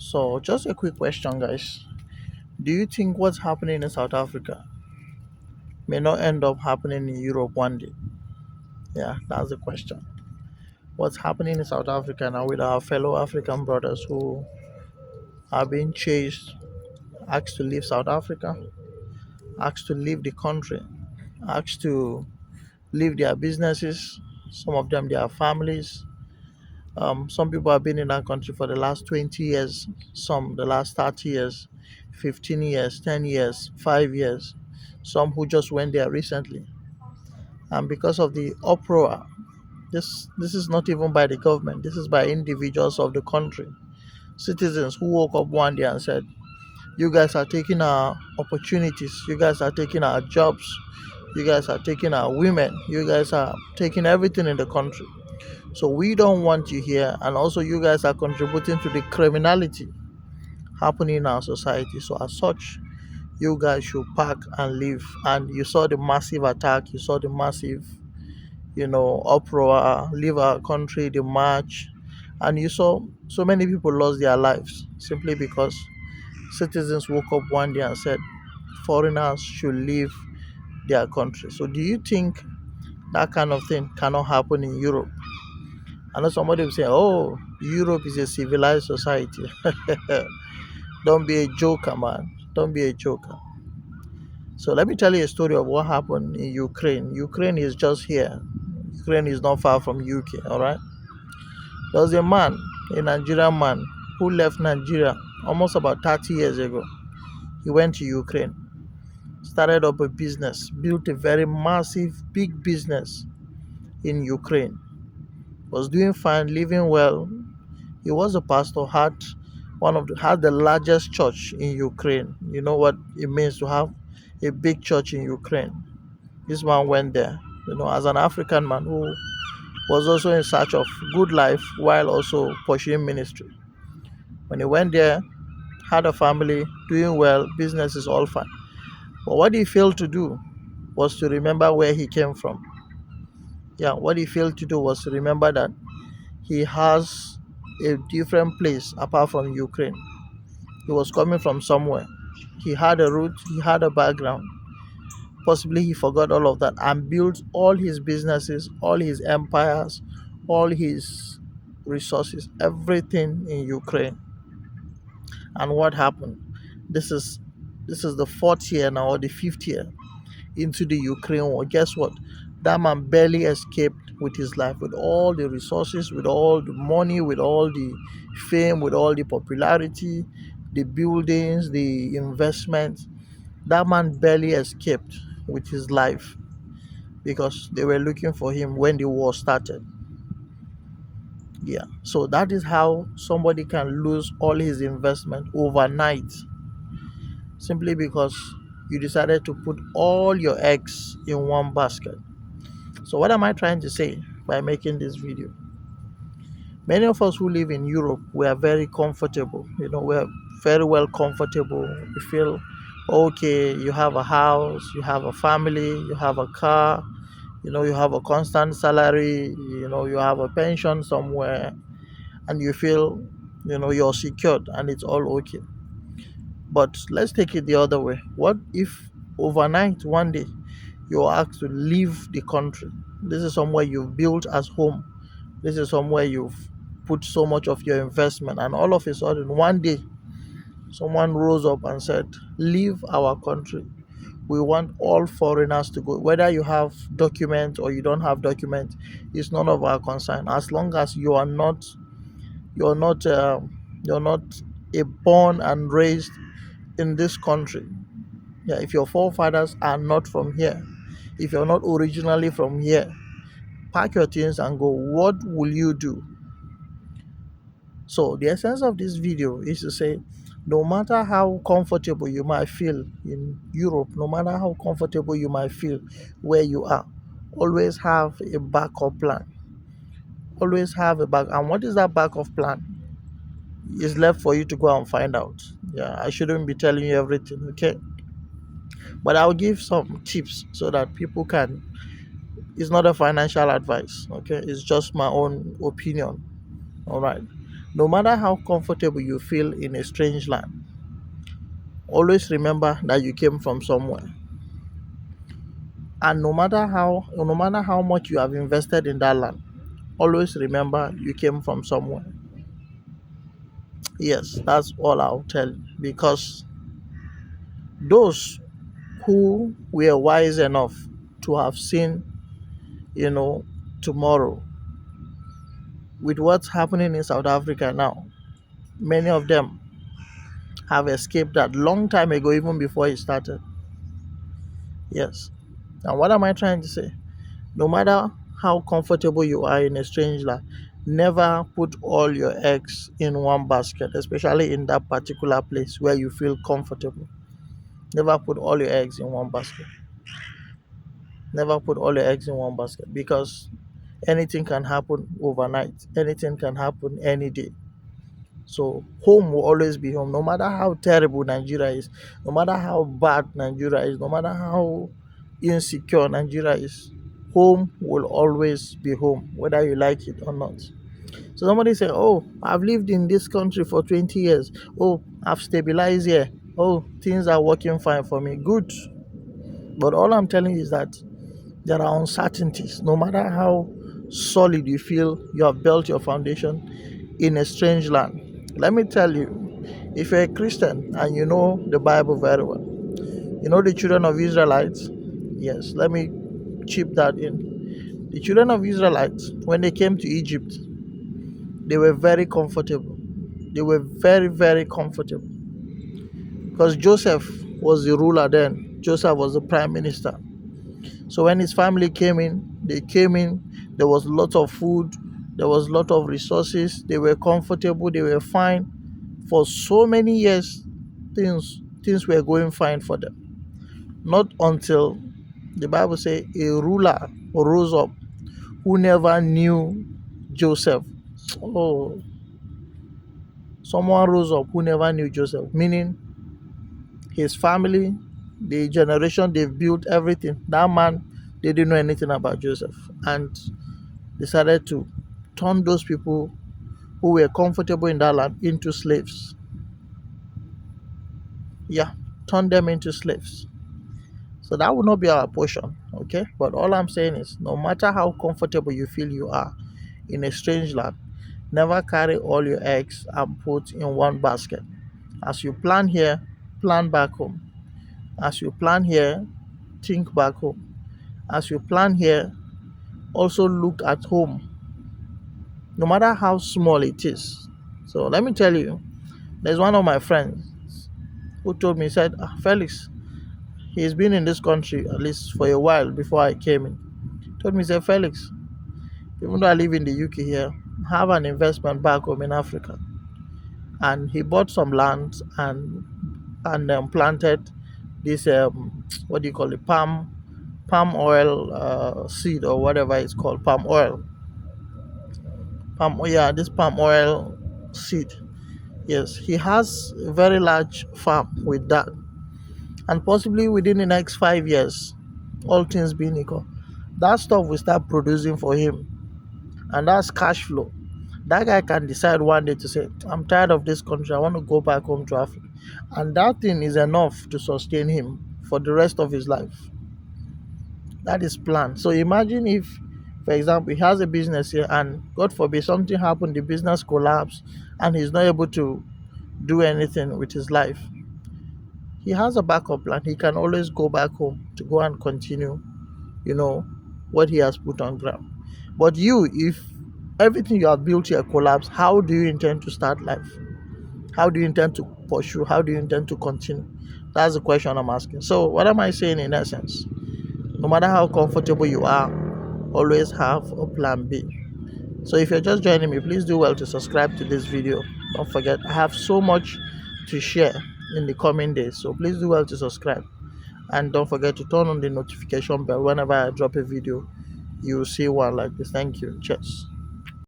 So, just a quick question, guys. Do you think what's happening in South Africa may not end up happening in Europe one day? Yeah, that's the question. What's happening in South Africa now with our fellow African brothers who are being chased, asked to leave South Africa, asked to leave the country, asked to leave their businesses, some of them their families. Some people have been in that country for the last 20 years, some the last 30 years, 15 years, 10 years, 5 years, some who just went there recently. And because of the uproar, this is not even by the government, this is by individuals of the country, citizens who woke up one day and said, you guys are taking our opportunities, you guys are taking our jobs, you guys are taking our women, you guys are taking everything in the country. So we don't want you here, and also you guys are contributing to the criminality happening in our society. So as such, you guys should pack and leave. And you saw the massive attack, you saw the massive, uproar, leave our country, the march, and you saw so many people lost their lives simply because citizens woke up one day and said foreigners should leave their country. So do you think that kind of thing cannot happen in Europe? I know somebody will say, oh, Europe is a civilized society. Don't be a joker, man. Don't be a joker. So let me tell you a story of what happened in Ukraine. Ukraine is just here. Ukraine is not far from UK, all right? There was a man, a Nigerian man, who left Nigeria almost about 30 years ago. He went to Ukraine, started up a business, built a very massive, big business in Ukraine. Was doing fine, living well. He was a pastor, had the largest church in Ukraine. You know what it means to have a big church in Ukraine. This man went there, as an African man who was also in search of good life while also pursuing ministry. When he went there, had a family, doing well, business is all fine. But what he failed to do was to remember where he came from. Yeah, what he failed to do was to remember that he has a different place apart from Ukraine. He was coming from somewhere. He had a root, he had a background. Possibly he forgot all of that and built all his businesses, all his empires, all his resources, everything in Ukraine. And what happened? This is this is the fourth year now or the fifth year into the Ukraine war. Guess what? That man barely escaped with his life, with all the resources, with all the money, with all the fame, with all the popularity, the buildings, the investments. That man barely escaped with his life because they were looking for him when the war started. Yeah. So that is how somebody can lose all his investment overnight simply because you decided to put all your eggs in one basket. So what am I trying to say by making this video? Many of us who live in Europe, we are very comfortable. We're very well comfortable. We feel okay. You have a house, you have a family, you have a car, you have a constant salary, you have a pension somewhere, and you feel, you're secured and it's all okay. But let's take it the other way. What if overnight, one day, you're asked to leave the country? This is somewhere you've built as home. This is somewhere you've put so much of your investment, and all of a sudden, one day, someone rose up and said, leave our country. We want all foreigners to go. Whether you have documents or you don't have documents, it's none of our concern. As long as you're not, you're not a born and raised in this country. Yeah, if your forefathers are not from here, if you're not originally from here, pack your things and go. What will you do? So the essence of this video is to say, no matter how comfortable you might feel in Europe, no matter how comfortable you might feel where you are, always have a backup plan. Always have a back. And what is that backup plan? Is left for you to go and find out. Yeah, I shouldn't be telling you everything, okay? But I'll give some tips so that people can. It's not a financial advice, okay? It's just my own opinion. All right. No matter how comfortable you feel in a strange land, always remember that you came from somewhere. And no matter how much you have invested in that land, always remember you came from somewhere. Yes, that's all I'll tell you. Because those who were wise enough to have seen, you know, tomorrow with what's happening in South Africa now, many of them have escaped that long time ago, even before it started. Yes. And what am I trying to say? No matter how comfortable you are in a strange land, never put all your eggs in one basket, especially in that particular place where you feel comfortable. Never put all your eggs in one basket. Never put all your eggs in one basket, because anything can happen overnight. Anything can happen any day. So home will always be home, no matter how terrible Nigeria is, no matter how bad Nigeria is, no matter how insecure Nigeria is. Home will always be home, whether you like it or not. So somebody say, "Oh, I've lived in this country for 20 years. Oh, I've stabilized here. Oh, things are working fine for me." Good. But all I'm telling you is that there are uncertainties. No matter how solid you feel you have built your foundation in a strange land. Let me tell you, if you're a Christian and you know the Bible very well, you know the children of Israelites. Yes, let me chip that in. The children of Israelites, when they came to Egypt, they were very comfortable. They were very, very comfortable because Joseph was the ruler then. Joseph was the prime minister. So when his family came in, they came in, there was a lot of food, there was a lot of resources, they were comfortable, they were fine. For so many years, things were going fine for them. Not until the Bible says a ruler rose up who never knew Joseph. Oh, someone rose up who never knew Joseph, meaning his family, the generation they've built, everything. That man, they didn't know anything about Joseph, and decided to turn those people who were comfortable in that land into slaves. Yeah, turn them into slaves. So that will not be our portion, okay? But all I'm saying is, no matter how comfortable you feel you are in a strange land, never carry all your eggs and put in one basket. As you plan here, plan back home. As you plan here, think back home. As you plan here, also look at home, no matter how small it is. So let me tell you, there's one of my friends who told me, he said, Felix, he's been in this country at least for a while before I came in. Told me, he said, Felix, even though I live in the UK here, I have an investment back home in Africa. And he bought some land and planted this what do you call it, palm oil seed, or whatever it's called, yeah, this palm oil seed. Yes, he has a very large farm with that, and possibly within the next 5 years, all things being equal, that stuff will start producing for him, and that's cash flow. That guy can decide one day to say, I'm tired of this country, I want to go back home to Africa, and that thing is enough to sustain him for the rest of his life. That is planned. So imagine if, for example, he has a business here and God forbid something happened, the business collapse, and he's not able to do anything with his life. He has a backup plan. He can always go back home to go and continue, you know, what he has put on ground. But you, if everything you have built here collapse, how do you intend to start life? How do you intend to pursue? How do you intend to continue? That's the question I'm asking. So what am I saying in essence? No matter how comfortable you are, always have a plan B. So if you're just joining me, please do well to subscribe to this video. Don't forget, I have so much to share in the coming days. So please do well to subscribe. And don't forget to turn on the notification bell. Whenever I drop a video, you'll see one like this. Thank you. Cheers.